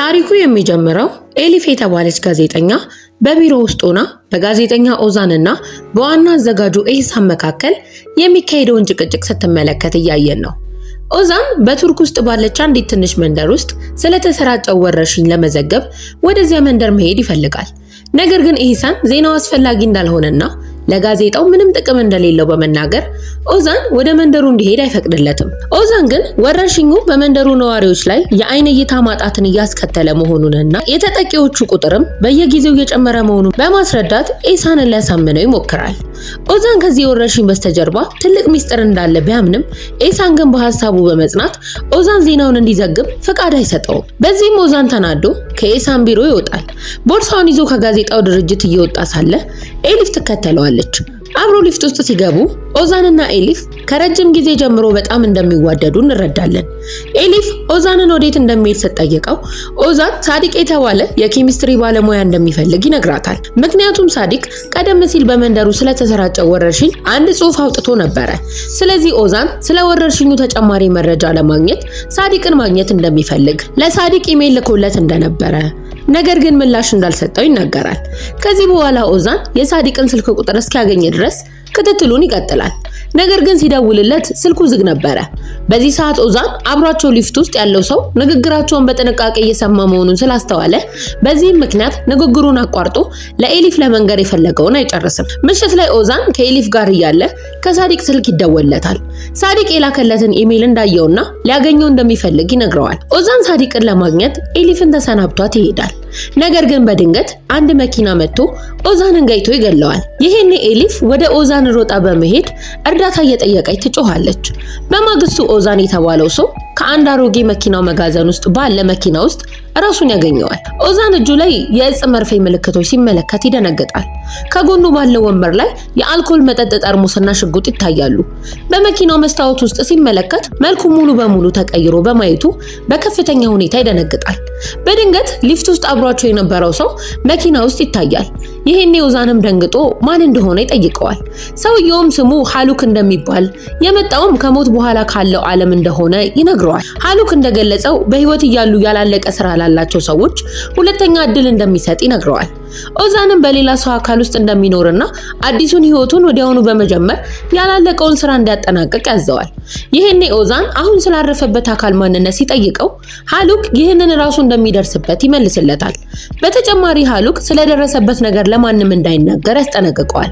ታሪኩ የሚጀምረው ኤሊፍ የተባለች ጋዜጠኛ በቢሮ ውስጥ ሆና በጋዜጠኛ ኦዛንና በዋና አዘጋጁ ኢህሳን መካከል የሚካሄደውን ጭቅጭቅ ስትመለከት እያየን ነው። ኦዛን በቱርክ ውስጥ ባለች አንዲት ትንሽ መንደር ውስጥ ስለተሰራጨው ወረርሽኝ ለመዘገብ ወደዚያ መንደር መሄድ ይፈልጋል። ነገር ግን ኢህሳን ዜናው አስፈላጊ እንዳልሆነና ለጋዜጣው ምንም ጥቅም እንደሌለው በመናገር ኦዛን ወደ መንደሩ እንዲሄድ አይፈቅድለትም። ኦዛን ግን ወረርሽኙ በመንደሩ ነዋሪዎች ላይ የአይን እይታ ማጣትን እያስከተለ መሆኑንና የተጠቂዎቹ ቁጥርም በየጊዜው እየጨመረ መሆኑን በማስረዳት ኢህሳንን ሊያሳምነው ይሞክራል። ኦዛን ከዚህ ወረርሽኝ በስተጀርባ ትልቅ ሚስጥር እንዳለ ቢያምንም ኢህሳን ግን በሐሳቡ በመጽናት ኦዛን ዜናውን እንዲዘግብ ፈቃድ አይሰጠውም። በዚህም ኦዛን ተናዶ ከኢህሳን ቢሮ ይወጣል። ቦርሳውን ይዞ ከጋዜጣው ድርጅት እየወጣ ሳለ ኤሊፍ ትከተለዋለች። አብሮ ሊፍት ውስጥ ሲገቡ ኦዛንና ኤሊፍ ከረጅም ጊዜ ጀምሮ በጣም እንደሚዋደዱ እንረዳለን። ኤሊፍ ኦዛንን ወዴት እንደሚሄድ ስትጠይቀው ኦዛን ሳዲቅ የተባለ የኬሚስትሪ ባለሙያ እንደሚፈልግ ይነግራታል። ምክንያቱም ሳዲቅ ቀደም ሲል በመንደሩ ስለተሰራጨው ወረርሽኝ አንድ ጽሑፍ አውጥቶ ነበረ። ስለዚህ ኦዛን ስለ ወረርሽኙ ተጨማሪ መረጃ ለማግኘት ሳዲቅን ማግኘት እንደሚፈልግ ለሳዲቅ ኢሜል ልኮለት እንደነበረ ነገር ግን ምላሽ እንዳልሰጠው ይናገራል። ከዚህ በኋላ ኦዛን የሳዲቅን ስልክ ቁጥር እስኪያገኝ ድረስ ክትትሉን ይቀጥላል። ነገር ግን ሲደውልለት ስልኩ ዝግ ነበረ። በዚህ ሰዓት ኦዛን አብሯቸው ሊፍት ውስጥ ያለው ሰው ንግግራቸውን በጥንቃቄ እየሰማ መሆኑን ስላስተዋለ በዚህም ምክንያት ንግግሩን አቋርጦ ለኤሊፍ ለመንገር የፈለገውን አይጨርስም። ምሽት ላይ ኦዛን ከኤሊፍ ጋር እያለ ከሳዲቅ ስልክ ይደወልለታል። ሳዲቅ የላከለትን ኢሜል እንዳየውና ሊያገኘው እንደሚፈልግ ይነግረዋል። ኦዛን ሳዲቅን ለማግኘት ኤሊፍን ተሰናብቷት ይሄዳል። ነገር ግን በድንገት አንድ መኪና መጥቶ ኦዛንን ገይቶ ይገለዋል። ይሄኔ ኤሊፍ ወደ ኦዛን ሮጣ በመሄድ እርዳታ እየጠየቀች ትጮሃለች። በማግስቱ ኦዛን የተባለው ሰው ከአንድ አሮጌ መኪናው መጋዘን ውስጥ ባለ መኪና ውስጥ ራሱን ያገኘዋል። ኦዛን እጁ ላይ የእጽ መርፌ ምልክቶች ሲመለከት ይደነግጣል። ከጎኑ ባለው ወንበር ላይ የአልኮል መጠጥ ጠርሙስና ሽጉጥ ይታያሉ። በመኪናው መስታወት ውስጥ ሲመለከት መልኩ ሙሉ በሙሉ ተቀይሮ በማየቱ በከፍተኛ ሁኔታ ይደነግጣል። በድንገት ሊፍት ውስጥ አብሯቸው የነበረው ሰው መኪና ውስጥ ይታያል። ይሄኔ ኦዛንም ደንግጦ ማን እንደሆነ ይጠይቀዋል። ሰውየውም ስሙ ሃሉክ እንደሚባል የመጣውም ከሞት በኋላ ካለው ዓለም እንደሆነ ይነግረዋል። ሃሉክ እንደገለጸው በህይወት እያሉ ያላለቀ ስራ ላላቸው ሰዎች ሁለተኛ እድል እንደሚሰጥ ይነግረዋል። ኦዛንም በሌላ ሰው አካል ውስጥ እንደሚኖርና አዲሱን ህይወቱን ወዲያውኑ በመጀመር ያላለቀውን ስራ እንዲያጠናቅቅ ያዘዋል። ይሄኔ ኦዛን አሁን ስላረፈበት አካል ማንነት ሲጠይቀው ሃሉክ ይህንን ራሱ እንደሚደርስበት ይመልስለታል። በተጨማሪ ሃሉክ ስለደረሰበት ነገር ለማንም እንዳይናገር ያስጠነቅቀዋል።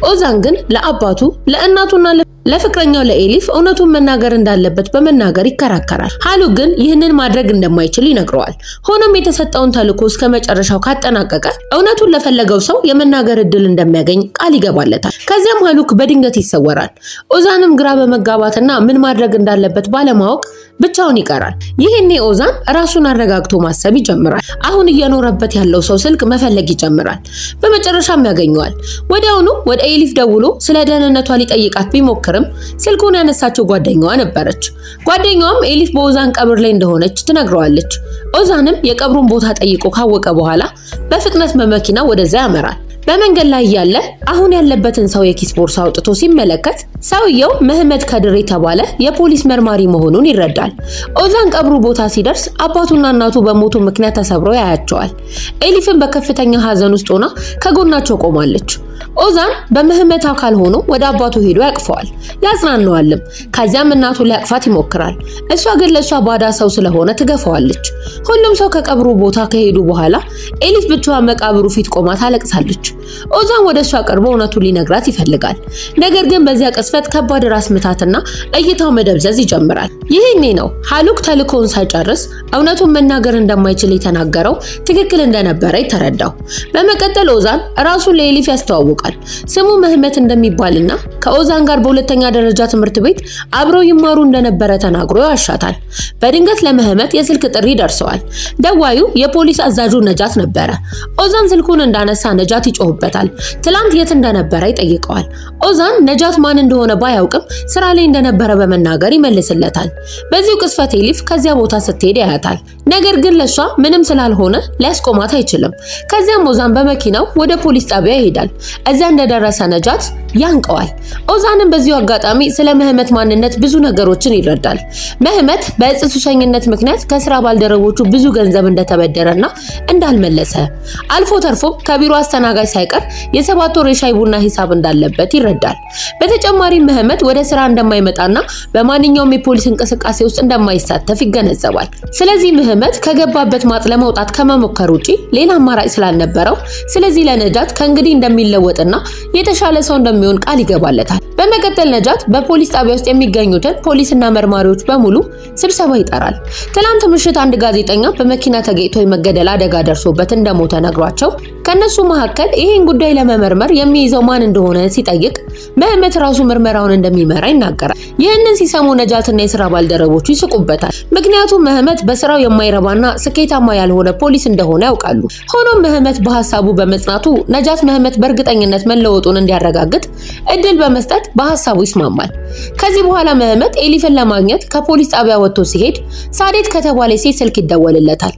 ኦዛን ግን ለአባቱ ለእናቱና ለፍቅረኛው ለኤሊፍ እውነቱን መናገር እንዳለበት በመናገር ይከራከራል። ሃሉክ ግን ይህንን ማድረግ እንደማይችል ይነግረዋል። ሆኖም የተሰጠውን ተልዕኮ እስከ መጨረሻው ካጠናቀቀ እውነቱን ለፈለገው ሰው የመናገር እድል እንደሚያገኝ ቃል ይገባለታል። ከዚያም ሃሉክ በድንገት ይሰወራል። ኦዛንም ግራ በመጋባትና ምን ማድረግ እንዳለበት ባለማወቅ ብቻውን ይቀራል። ይሄኔ ኦዛን ራሱን አረጋግቶ ማሰብ ይጀምራል። አሁን እየኖረበት ያለው ሰው ስልክ መፈለግ ይጀምራል። በመጨረሻም ያገኘዋል። ወዲያውኑ ወደ ኤሊፍ ደውሎ ስለ ደህንነቷ ሊጠይቃት ቢሞክርም ስልኩን ያነሳችው ጓደኛዋ ነበረች። ጓደኛዋም ኤሊፍ በኦዛን ቀብር ላይ እንደሆነች ትነግረዋለች። ኦዛንም የቀብሩን ቦታ ጠይቆ ካወቀ በኋላ በፍጥነት በመኪና ወደዛ ያመራል። በመንገድ ላይ ያለ አሁን ያለበትን ሰው የኪስ ቦርሳ አውጥቶ ሲመለከት ሰውየው መህመድ ከድር የተባለ የፖሊስ መርማሪ መሆኑን ይረዳል። ኦዛን ቀብሩ ቦታ ሲደርስ አባቱና እናቱ በሞቱ ምክንያት ተሰብረው ያያቸዋል። ኤሊፍን በከፍተኛ ሐዘን ውስጥ ሆና ከጎናቸው ቆማለች። ኦዛን በመህመድ አካል ሆኖ ወደ አባቱ ሄዶ ያቅፈዋል፣ ያጽናናዋልም። ከዚያም እናቱ ሊያቅፋት ይሞክራል። እሷ ግን ለሷ ባዳ ሰው ስለሆነ ትገፋዋለች። ሁሉም ሰው ከቀብሩ ቦታ ከሄዱ በኋላ ኤሊፍ ብቻዋን መቃብሩ ፊት ቆማ ታለቅሳለች። ኦዛን ወደ እሷ ቀርቦ እውነቱን ሊነግራት ይፈልጋል። ነገር ግን በዚያ ቅስፈት ከባድ ራስ ምታትና እይታው መደብዘዝ ይጀምራል። ይሄኔ ነው ሃሉክ ተልዕኮውን ሳይጨርስ እውነቱን መናገር እንደማይችል የተናገረው ትክክል እንደነበረ የተረዳው። በመቀጠል ኦዛን ራሱን ለኤሊፍ ያስተዋውቃል። ስሙ መህመድ እንደሚባልና ከኦዛን ጋር በሁለተኛ ደረጃ ትምህርት ቤት አብረው ይማሩ እንደነበረ ተናግሮ ያሻታል። በድንገት ለመህመድ የስልክ ጥሪ ደርሰዋል። ደዋዩ የፖሊስ አዛዡ ነጃት ነበረ። ኦዛን ስልኩን እንዳነሳ ነጃት ይጮህበታል። ትላንት የት እንደነበረ ይጠይቀዋል። ኦዛን ነጃት ማን እንደሆነ እንደሆነ ባያውቅም ስራ ላይ እንደነበረ በመናገር ይመልስለታል። በዚሁ ቅስፈት ኤሊፍ ከዚያ ቦታ ስትሄድ ያያታል። ነገር ግን ለሷ ምንም ስላልሆነ ሊያስቆማት አይችልም። ከዚያም ኦዛን በመኪናው ወደ ፖሊስ ጣቢያ ይሄዳል። እዚያ እንደደረሰ ነጃት ያንቀዋል። ኦዛንም በዚሁ አጋጣሚ ስለ ምህመት ማንነት ብዙ ነገሮችን ይረዳል። ምህመት በእጽ ሱሰኝነት ምክንያት ከስራ ባልደረቦቹ ብዙ ገንዘብ እንደተበደረና እንዳልመለሰ አልፎ ተርፎ ከቢሮ አስተናጋጅ ሳይቀር የ7 ወር የሻይ ቡና ሂሳብ እንዳለበት ይረዳል። በተጨማሪ ምህመት ወደ ስራ እንደማይመጣና በማንኛውም የፖሊስ እንቅስቃሴ ውስጥ እንደማይሳተፍ ይገነዘባል። ስለዚህ ምህመት ከገባበት ማጥ ለመውጣት ከመሞከር ውጪ ሌላ አማራጭ ስላልነበረው ስለዚህ ለነጃት ከእንግዲህ እንደሚለወጥና የተሻለ ሰው እንደሚሆን ቃል ይገባለታል። በመቀጠል ነጃት በፖሊስ ጣቢያ ውስጥ የሚገኙትን ፖሊስና መርማሪዎች በሙሉ ስብሰባ ይጠራል። ትላንት ምሽት አንድ ጋዜጠኛ በመኪና ተገጭቶ የመገደል አደጋ ደርሶበት እንደሞተ ነግሯቸው ከነሱ መካከል ይሄን ጉዳይ ለመመርመር የሚይዘው ማን እንደሆነ ሲጠይቅ ምህመት ራሱ ምርመራውን እንደሚመራ ይናገራል። ይህንን ሲሰሙ ነጃትና የስራ ባልደረቦቹ ይስቁበታል። ምክንያቱም ምህመት በስራው የማይረባና ስኬታማ ያልሆነ ፖሊስ እንደሆነ ያውቃሉ። ሆኖም ምህመት በሐሳቡ በመጽናቱ ነጃት ምህመት በእርግጠኝነት መለወጡን እንዲያረጋግጥ እድል በመስጠት በሐሳቡ ይስማማል። ከዚህ በኋላ ምህመት ኤሊፍን ለማግኘት ከፖሊስ ጣቢያ ወጥቶ ሲሄድ ሳዴት ከተባለ ሴት ስልክ ይደወልለታል።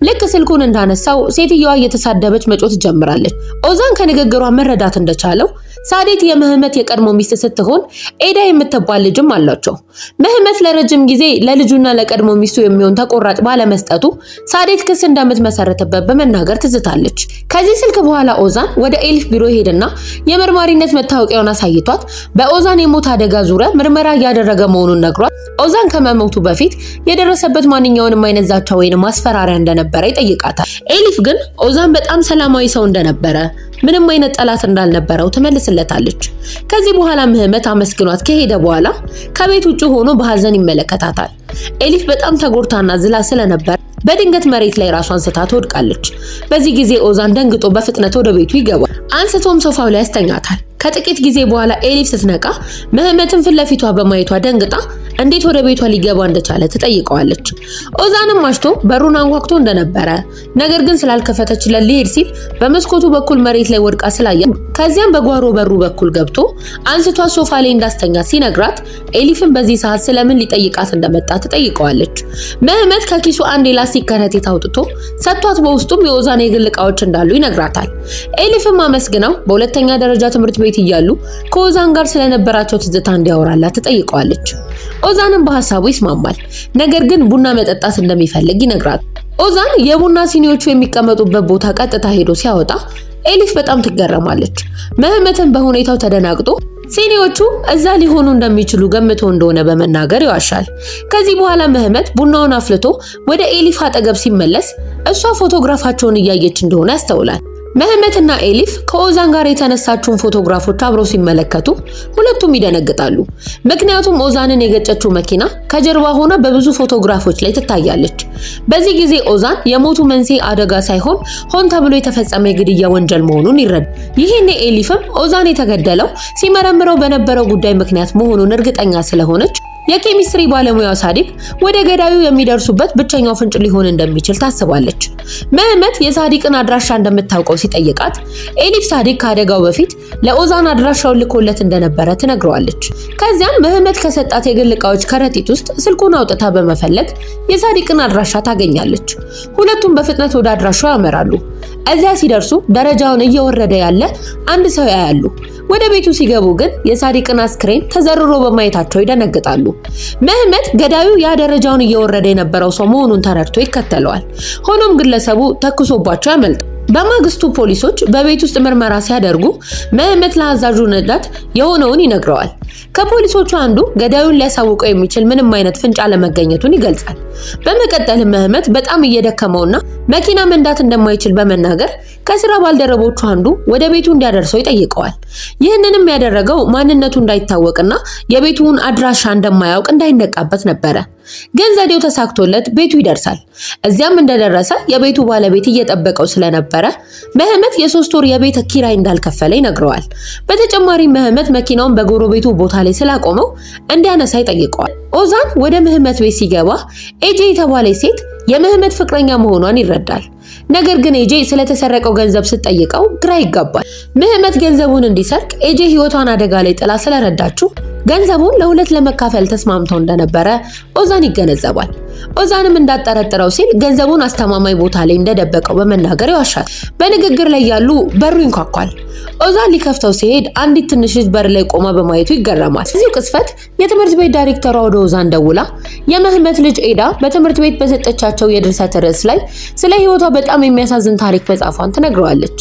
ልክ ስልኩን እንዳነሳው ሴትየዋ እየተሳደበች መጮት ጀምራለች። ኦዛን ከንግግሯ መረዳት እንደቻለው ሳዴት የምህመት የቀድሞ ሚስት ስትሆን ኤዳ የምትባል ልጅም አላቸው። ምህመት ለረጅም ጊዜ ለልጁና ለቀድሞ ሚስቱ የሚሆን ተቆራጭ ባለመስጠቱ ሳዴት ክስ እንደምትመሰረትበት በመናገር ትዝታለች። ከዚህ ስልክ በኋላ ኦዛን ወደ ኤሊፍ ቢሮ ሄድና የመርማሪነት መታወቂያውን አሳይቷት በኦዛን የሞት አደጋ ዙሪያ ምርመራ እያደረገ መሆኑን ነግሯት ኦዛን ከመሞቱ በፊት የደረሰበት ማንኛውንም አይነት ዛቻ ወይንም ማስፈራሪያ እንደነበረ ይጠይቃታል። ኤሊፍ ግን ኦዛን በጣም ሰላማዊ ሰው እንደነበረ ምንም አይነት ጠላት እንዳልነበረው ትመልስለታለች። ከዚህ በኋላ ምህመት አመስግኗት ከሄደ በኋላ ከቤት ውጭ ሆኖ በሐዘን ይመለከታታል። ኤሊፍ በጣም ተጎድታና ዝላ ስለነበር በድንገት መሬት ላይ ራሷን ስታ ትወድቃለች። በዚህ ጊዜ ኦዛን ደንግጦ በፍጥነት ወደ ቤቱ ይገባል። አንስቶም ሶፋው ላይ ያስተኛታል። ከጥቂት ጊዜ በኋላ ኤሊፍ ስትነቃ ምህመትን ፊት ለፊቷ በማየቷ ደንግጣ እንዴት ወደ ቤቷ ሊገባ እንደቻለ ትጠይቀዋለች። ኦዛንም አሽቶ በሩን አንኳኩቶ እንደነበረ ነገር ግን ስላልከፈተችለት ሊሄድ ሲል በመስኮቱ በኩል መሬት ላይ ወድቃ ስላየ ከዚያም በጓሮ በሩ በኩል ገብቶ አንስቷ ሶፋ ላይ እንዳስተኛት ሲነግራት ኤሊፍን በዚህ ሰዓት ስለምን ሊጠይቃት እንደመጣ ትጠይቀዋለች። ምህመት ከኪሱ አንድ የላስቲክ ከረጢት አውጥቶ ሰጥቷት በውስጡም የኦዛን የግል ዕቃዎች እንዳሉ ይነግራታል። ኤሊፍም አመስግናው በሁለተኛ ደረጃ ትምህርት ቤት እያሉ ከኦዛን ጋር ስለነበራቸው ትዝታ እንዲያወራላት ትጠይቀዋለች። ኦዛንም በሐሳቡ ይስማማል። ነገር ግን ቡና መጠጣት እንደሚፈልግ ይነግራታል። ኦዛን የቡና ሲኒዎቹ የሚቀመጡበት ቦታ ቀጥታ ሄዶ ሲያወጣ ኤሊፍ በጣም ትገረማለች። ምህመትን በሁኔታው ተደናግጦ ሲኒዎቹ እዛ ሊሆኑ እንደሚችሉ ገምቶ እንደሆነ በመናገር ይዋሻል። ከዚህ በኋላ ምህመት ቡናውን አፍልቶ ወደ ኤሊፍ አጠገብ ሲመለስ እሷ ፎቶግራፋቸውን እያየች እንደሆነ ያስተውላል። ምህመትና ኤሊፍ ከኦዛን ጋር የተነሳችውን ፎቶግራፎች አብረው ሲመለከቱ ሁለቱም ይደነግጣሉ። ምክንያቱም ኦዛንን የገጨችው መኪና ከጀርባ ሆና በብዙ ፎቶግራፎች ላይ ትታያለች። በዚህ ጊዜ ኦዛን የሞቱ መንስኤ አደጋ ሳይሆን ሆን ተብሎ የተፈጸመ የግድያ ወንጀል መሆኑን ይረዳል። ይህኔ ኤሊፍም ኦዛን የተገደለው ሲመረምረው በነበረው ጉዳይ ምክንያት መሆኑን እርግጠኛ ስለሆነች የኬሚስትሪ ባለሙያው ሳዲቅ ወደ ገዳዩ የሚደርሱበት ብቸኛው ፍንጭ ሊሆን እንደሚችል ታስባለች። ምህመት የሳዲቅን አድራሻ እንደምታውቀው ሲጠይቃት ኤሊፍ ሳዲቅ ከአደጋው በፊት ለኦዛን አድራሻውን ልኮለት እንደነበረ ትነግረዋለች። ከዚያም ምህመት ከሰጣት የግል ዕቃዎች ከረጢት ውስጥ ስልኩን አውጥታ በመፈለግ የሳዲቅን አድራሻ ታገኛለች። ሁለቱም በፍጥነት ወደ አድራሻው ያመራሉ። እዚያ ሲደርሱ ደረጃውን እየወረደ ያለ አንድ ሰው ያያሉ። ወደ ቤቱ ሲገቡ ግን የሳዲቅን አስክሬን ተዘርሮ በማየታቸው ይደነግጣሉ። ምህመት ገዳዩ ያ ደረጃውን እየወረደ የነበረው ሰው መሆኑን ተረድቶ ይከተለዋል። ሆኖም ግለሰቡ ተኩሶባቸው ያመልጣል። በማግስቱ ፖሊሶች በቤት ውስጥ ምርመራ ሲያደርጉ ምህመት ለአዛዡ ነጃት የሆነውን ይነግረዋል። ከፖሊሶቹ አንዱ ገዳዩን ሊያሳውቀው የሚችል ምንም አይነት ፍንጭ አለመገኘቱን ይገልጻል። በመቀጠል ምህመት በጣም እየደከመውና መኪና መንዳት እንደማይችል በመናገር ከስራ ባልደረቦቹ አንዱ ወደ ቤቱ እንዲያደርሰው ይጠይቀዋል። ይህንንም ያደረገው ማንነቱ እንዳይታወቅና የቤቱን አድራሻ እንደማያውቅ እንዳይነቃበት ነበረ። ግን ዘዴው ተሳክቶለት ቤቱ ይደርሳል። እዚያም እንደደረሰ የቤቱ ባለቤት እየጠበቀው ስለነበረ ምህመት የ3 ወር የቤት ኪራይ እንዳልከፈለ ይነግረዋል። በተጨማሪ ምህመት መኪናውን በጎረቤቱ ቦታ ላይ ስላቆመው እንዲያነሳ ይጠይቀዋል። ኦዛን ወደ ምህመት ቤት ሲገባ ኤጄ የተባለች ሴት የምህመት ፍቅረኛ መሆኗን ይረዳል። ነገር ግን ኤጄ ስለተሰረቀው ገንዘብ ስትጠይቀው ግራ ይጋባል። ምህመት ገንዘቡን እንዲሰርቅ ኤጄ ህይወቷን አደጋ ላይ ጥላ ስለረዳችው ገንዘቡን ለሁለት ለመካፈል ተስማምተው እንደነበረ ኦዛን ይገነዘባል። ኦዛንም እንዳጠረጥረው ሲል ገንዘቡን አስተማማኝ ቦታ ላይ እንደደበቀው በመናገር ይዋሻል። በንግግር ላይ ያሉ በሩ ይንኳኳል። ኦዛን ሊከፍተው ሲሄድ አንዲት ትንሽ ልጅ በር ላይ ቆማ በማየቱ ይገረማል። በዚሁ ቅጽበት የትምህርት ቤት ዳይሬክተሯ ወደ ኦዛን ደውላ የምህመት ልጅ ኤዳ በትምህርት ቤት በሰጠቻቸው የድርሰት ርዕስ ላይ ስለ ህይወቷ በጣም የሚያሳዝን ታሪክ መጻፏን ትነግረዋለች።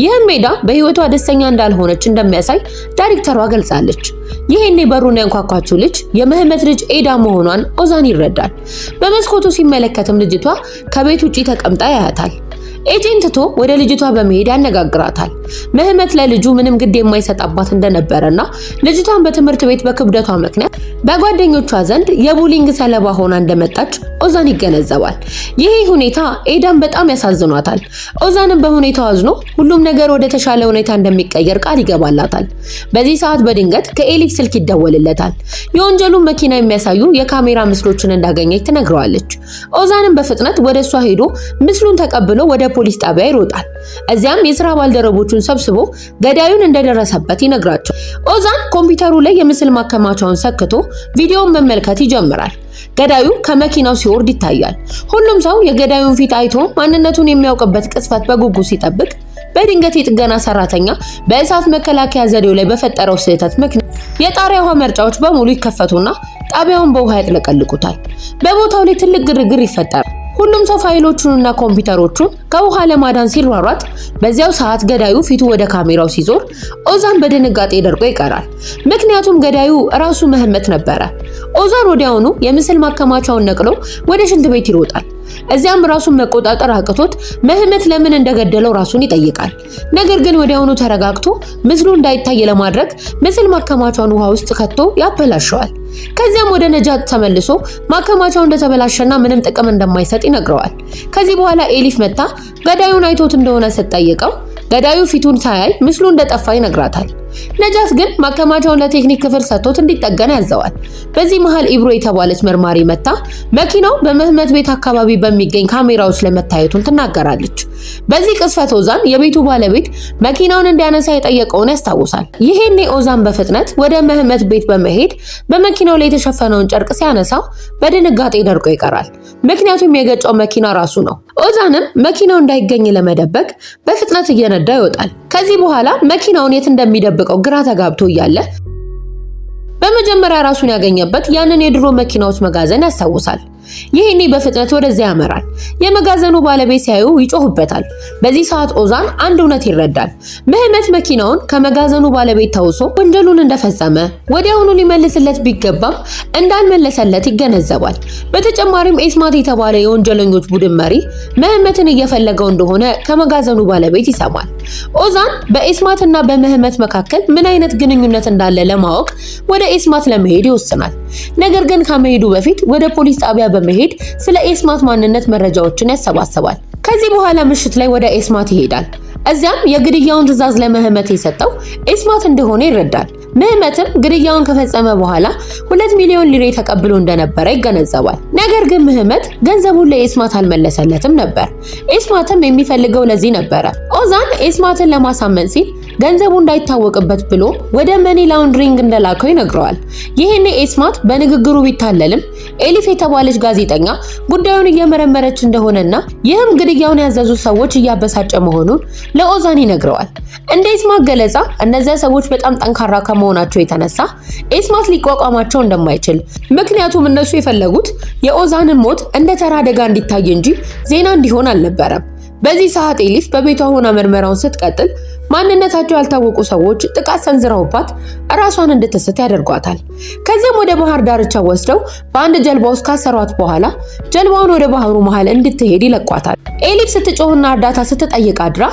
ይህም ኤዳ በህይወቷ ደስተኛ እንዳልሆነች እንደሚያሳይ ዳይሬክተሯ ገልጻለች። ይሄኔ በሩን ያንኳኳችው ልጅ የምህመት ልጅ ኤዳ መሆኗን ኦዛን ይረዳል። በመስኮቱ ሲመለከትም ልጅቷ ከቤት ውጪ ተቀምጣ ያያታል። ኤጄን ትቶ ወደ ልጅቷ በመሄድ ያነጋግራታል። ምህመት ለልጁ ምንም ግድ የማይሰጣባት እንደነበረና ልጅቷን በትምህርት ቤት በክብደቷ ምክንያት በጓደኞቿ ዘንድ የቡሊንግ ሰለባ ሆና እንደመጣች ኦዛን ይገነዘባል። ይሄ ሁኔታ ኤዳን በጣም ያሳዝኗታል። ኦዛንም በሁኔታው አዝኖ ሁሉም ነገር ወደ ተሻለ ሁኔታ እንደሚቀየር ቃል ይገባላታል። በዚህ ሰዓት በድንገት ከኤሊፍ ስልክ ይደወልለታል። የወንጀሉን መኪና የሚያሳዩ የካሜራ ምስሎችን እንዳገኘች ትነግረዋለች። ኦዛንም በፍጥነት ወደ እሷ ሄዶ ምስሉን ተቀብሎ ወደ ፖሊስ ጣቢያ ይሮጣል። እዚያም የሥራ ባልደረቦቹን ሰብስቦ ገዳዩን እንደደረሰበት ይነግራቸዋል። ኦዛን ኮምፒውተሩ ላይ የምስል ማከማቻውን ሰክቶ ቪዲዮውን መመልከት ይጀምራል። ገዳዩ ከመኪናው ሲወርድ ይታያል። ሁሉም ሰው የገዳዩን ፊት አይቶ ማንነቱን የሚያውቅበት ቅጽበት በጉጉት ሲጠብቅ በድንገት የጥገና ሰራተኛ በእሳት መከላከያ ዘዴው ላይ በፈጠረው ስህተት ምክንያት የጣሪያ ውሃ መርጫዎች በሙሉ ይከፈቱና ጣቢያውን በውሃ ያጥለቀልቁታል። በቦታው ላይ ትልቅ ግርግር ይፈጠራል። ሁሉም ሰው ፋይሎቹንና ኮምፒውተሮቹን ከውሃ ለማዳን ሲሯሯጥ በዚያው ሰዓት ገዳዩ ፊቱ ወደ ካሜራው ሲዞር ኦዛን በድንጋጤ ደርቆ ይቀራል። ምክንያቱም ገዳዩ ራሱ ምህመት ነበረ። ኦዛን ወዲያውኑ የምስል ማከማቻውን ነቅሎ ወደ ሽንት ቤት ይሮጣል። እዚያም ራሱን መቆጣጠር አቅቶት ምህመት ለምን እንደገደለው ራሱን ይጠይቃል። ነገር ግን ወዲያውኑ ተረጋግቶ ምስሉ እንዳይታይ ለማድረግ ምስል ማከማቻውን ውሃ ውስጥ ከቶ ያበላሸዋል። ከዚያም ወደ ነጃት ተመልሶ ማከማቻው እንደተበላሸና ምንም ጥቅም እንደማይሰጥ ይነግረዋል። ከዚህ በኋላ ኤሊፍ መጣ ገዳዩን አይቶት እንደሆነ ስትጠይቀው ገዳዩ ፊቱን ሳያይ ምስሉ እንደጠፋ ይነግራታል። ነጃት ግን ማከማቻውን ለቴክኒክ ክፍል ሰጥቶት እንዲጠገን ያዘዋል። በዚህ መሃል ኢብሮ የተባለች መርማሪ መጣ መኪናው በምህመት ቤት አካባቢ በሚገኝ ካሜራዎች ላይ መታየቱን ትናገራለች። በዚህ ቅጽበት ኦዛን የቤቱ ባለቤት መኪናውን እንዲያነሳ የጠየቀውን ያስታውሳል። ይሄኔ ኦዛን በፍጥነት ወደ ምህመት ቤት በመሄድ በመኪናው ላይ የተሸፈነውን ጨርቅ ሲያነሳው በድንጋጤ ደርቆ ይቀራል። ምክንያቱም የገጨው መኪና ራሱ ነው። ኦዛንም መኪናው እንዳይገኝ ለመደበቅ በፍጥነት እየነዳ ይወጣል። ከዚህ በኋላ መኪናውን የት እንደሚደብቀው ግራ ተጋብቶ እያለ በመጀመሪያ ራሱን ያገኘበት ያንን የድሮ መኪናዎች መጋዘን ያስታውሳል። ይሄኔ በፍጥነት ወደዚያ ያመራል። የመጋዘኑ ባለቤት ሲያዩ ይጮህበታል። በዚህ ሰዓት ኦዛን አንድ እውነት ይረዳል። ምህመት መኪናውን ከመጋዘኑ ባለቤት ተውሶ ወንጀሉን እንደፈጸመ ወዲያውኑ ሊመልስለት ቢገባም እንዳልመለሰለት ይገነዘባል። በተጨማሪም ኤስማት የተባለ የወንጀለኞች ቡድን መሪ ምህመትን እየፈለገው እንደሆነ ከመጋዘኑ ባለቤት ይሰማል። ኦዛን በኤስማትና በምህመት መካከል ምን አይነት ግንኙነት እንዳለ ለማወቅ ወደ ኤስማት ለመሄድ ይወስናል። ነገር ግን ከመሄዱ በፊት ወደ ፖሊስ ጣቢያ በመሄድ ስለ ኤስማት ማንነት መረጃዎችን ያሰባስባል። ከዚህ በኋላ ምሽት ላይ ወደ ኤስማት ይሄዳል። እዚያም የግድያውን ትዕዛዝ ለምህመት የሰጠው ኤስማት እንደሆነ ይረዳል። ምህመትም ግድያውን ከፈጸመ በኋላ 2 ሚሊዮን ሊሬ ተቀብሎ እንደነበረ ይገነዘባል። ነገር ግን ምህመት ገንዘቡን ለኤስማት አልመለሰለትም ነበር። ኤስማትም የሚፈልገው ለዚህ ነበረ። ኦዛን ኤስማትን ለማሳመን ሲል ገንዘቡ እንዳይታወቅበት ብሎ ወደ መኒ ላውንድሪንግ እንደላከው ይነግረዋል። ይሄኔ ኤስማት በንግግሩ ቢታለልም ኤሊፍ የተባለች ጋዜጠኛ ጉዳዩን እየመረመረች እንደሆነና ይህም ግድያውን ያዘዙ ሰዎች እያበሳጨ መሆኑን ለኦዛን ይነግረዋል። እንደ ኤስማት ገለጻ እነዚያ ሰዎች በጣም ጠንካራ ከመሆናቸው የተነሳ ኤስማት ሊቋቋማቸው እንደማይችል፣ ምክንያቱም እነሱ የፈለጉት የኦዛንን ሞት እንደ ተራ አደጋ እንዲታይ እንጂ ዜና እንዲሆን አልነበረም። በዚህ ሰዓት ኤሊፍ በቤቷ ሆና ምርመራውን ስትቀጥል ማንነታቸው ያልታወቁ ሰዎች ጥቃት ሰንዝረውባት ራሷን እንድትስት ያደርጓታል። ከዚያም ወደ ባህር ዳርቻ ወስደው በአንድ ጀልባ ውስጥ ካሰሯት በኋላ ጀልባውን ወደ ባህሩ መሃል እንድትሄድ ይለቋታል። ኤሊፍ ስትጮህና እርዳታ ስትጠይቅ አድራ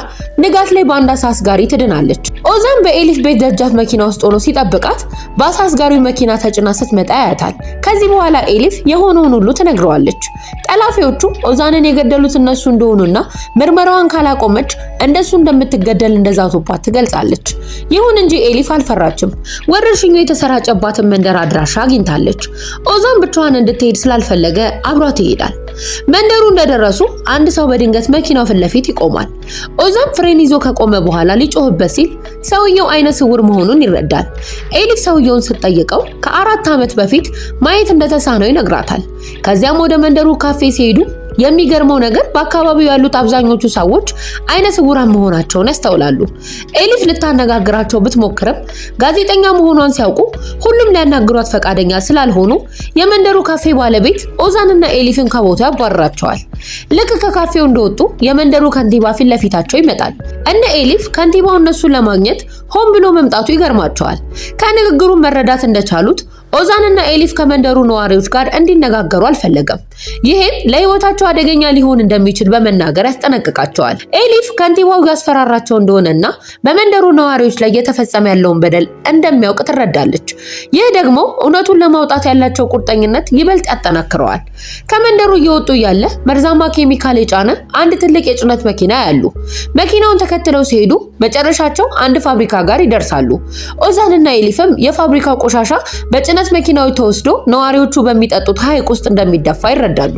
ንጋት ላይ በአንድ አሳ አስጋሪ ትድናለች። ኦዛን በኤሊፍ ቤት ደጃፍ መኪና ውስጥ ሆኖ ሲጠብቃት በአሳ አስጋሪው መኪና ተጭና ስትመጣ ያያታል። ከዚህ በኋላ ኤሊፍ የሆነውን ሁሉ ትነግረዋለች። ጠላፊዎቹ ኦዛንን የገደሉት እነሱ እንደሆኑና ምርመራዋን ካላቆመች እንደሱ እንደምትገደል እንደዛቱባት ትገልጻለች። ይሁን እንጂ ኤሊፍ አልፈራችም። ወረርሽኙ የተሰራጨባትን መንደር አድራሻ አግኝታለች። ኦዛን ብቻዋን እንድትሄድ ስላልፈለገ አብሯት ይሄዳል። መንደሩ እንደደረሱ አንድ ሰው በድንገት መኪናው ፊት ለፊት ይቆማል። ኦዛን ፍሬን ይዞ ከቆመ በኋላ ሊጮህበት ሲል ሰውየው አይነ ስውር መሆኑን ይረዳል። ኤሊፍ ሰውየውን ስትጠይቀው ከ4 ዓመት በፊት ማየት እንደተሳነው ይነግራታል። ከዚያም ወደ መንደሩ ካፌ ሲሄዱ የሚገርመው ነገር በአካባቢው ያሉት አብዛኞቹ ሰዎች አይነ ስውራን መሆናቸውን ያስተውላሉ። ኤሊፍ ልታነጋግራቸው ብትሞክርም ጋዜጠኛ መሆኗን ሲያውቁ ሁሉም ሊያናግሯት ፈቃደኛ ስላልሆኑ የመንደሩ ካፌ ባለቤት ኦዛንና ኤሊፍን ከቦታው ያባርራቸዋል። ልክ ከካፌው እንደወጡ የመንደሩ ከንቲባ ፊት ለፊታቸው ይመጣል። እነ ኤሊፍ ከንቲባው እነሱን ለማግኘት ሆን ብሎ መምጣቱ ይገርማቸዋል። ከንግግሩ መረዳት እንደቻሉት ኦዛንና ኤሊፍ ከመንደሩ ነዋሪዎች ጋር እንዲነጋገሩ አልፈለገም። ይሄም ለህይወታቸው አደገኛ ሊሆን እንደሚችል በመናገር ያስጠነቅቃቸዋል። ኤሊፍ ከንቲባው ያስፈራራቸው እንደሆነና በመንደሩ ነዋሪዎች ላይ እየተፈጸመ ያለውን በደል እንደሚያውቅ ትረዳለች። ይህ ደግሞ እውነቱን ለማውጣት ያላቸው ቁርጠኝነት ይበልጥ ያጠናክረዋል። ከመንደሩ እየወጡ ያለ መርዛማ ኬሚካል የጫነ አንድ ትልቅ የጭነት መኪና ያሉ። መኪናውን ተከትለው ሲሄዱ መጨረሻቸው አንድ ፋብሪካ ጋር ይደርሳሉ። ኦዛንና ኤሊፍም የፋብሪካው ቆሻሻ በጭነት መኪናው ተወስዶ ነዋሪዎቹ በሚጠጡት ሐይቅ ውስጥ እንደሚደፋ ይረዳሉ።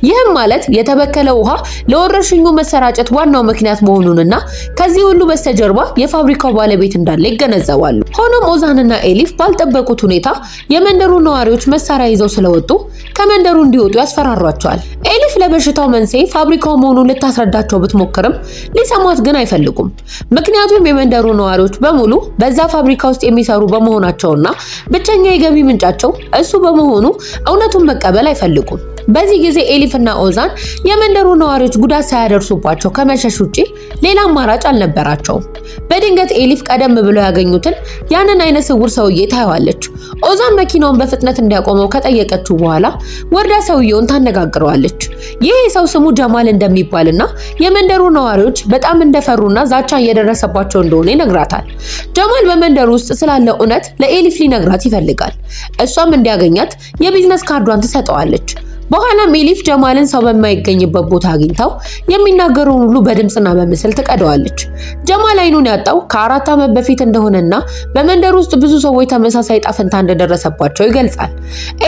ይህም ማለት የተበከለ ውሃ ለወረርሽኙ መሰራጨት ዋናው ምክንያት መሆኑንና ከዚህ ሁሉ በስተጀርባ የፋብሪካው ባለቤት እንዳለ ይገነዘባሉ። ሆኖም ኦዛንና ኤሊፍ ባልጠበቁት ሁኔታ የመንደሩ ነዋሪዎች መሳሪያ ይዘው ስለወጡ ከመንደሩ እንዲወጡ ያስፈራሯቸዋል። ኤሊፍ ለበሽታው መንስኤ ፋብሪካው መሆኑን ልታስረዳቸው ብትሞክርም ሊሰማት ግን አይፈልጉም። ምክንያቱም የመንደሩ ነዋሪዎች በሙሉ በዛ ፋብሪካ ውስጥ የሚሰሩ በመሆናቸውና ብቸኛ የገቢ ምንጫቸው እሱ በመሆኑ እውነቱን መቀበል አይፈልጉም። በዚህ ጊዜ ኤሊፍና ኦዛን የመንደሩ ነዋሪዎች ጉዳት ሳያደርሱባቸው ከመሸሽ ውጪ ሌላ አማራጭ አልነበራቸውም። በድንገት ኤሊፍ ቀደም ብለው ያገኙትን ያንን አይነ ስውር ሰውዬ ታየዋለች። ኦዛን መኪናውን በፍጥነት እንዲያቆመው ከጠየቀችው በኋላ ወርዳ ሰውየውን ታነጋግረዋለች። ይህ ሰው ስሙ ጀማል እንደሚባልና የመንደሩ ነዋሪዎች በጣም እንደፈሩና ዛቻ እየደረሰባቸው እንደሆነ ይነግራታል። ጀማል በመንደሩ ውስጥ ስላለ እውነት ለኤሊፍ ሊነግራት ይፈልጋል። እሷም እንዲያገኛት የቢዝነስ ካርዷን ትሰጠዋለች። በኋላም ኤሊፍ ጀማልን ሰው በማይገኝበት ቦታ አግኝታው የሚናገረውን ሁሉ በድምጽና በምስል ትቀደዋለች። ጀማል አይኑን ያጣው ከ4 ዓመት በፊት እንደሆነና በመንደር ውስጥ ብዙ ሰዎች ተመሳሳይ ጣፈንታ እንደደረሰባቸው ይገልጻል።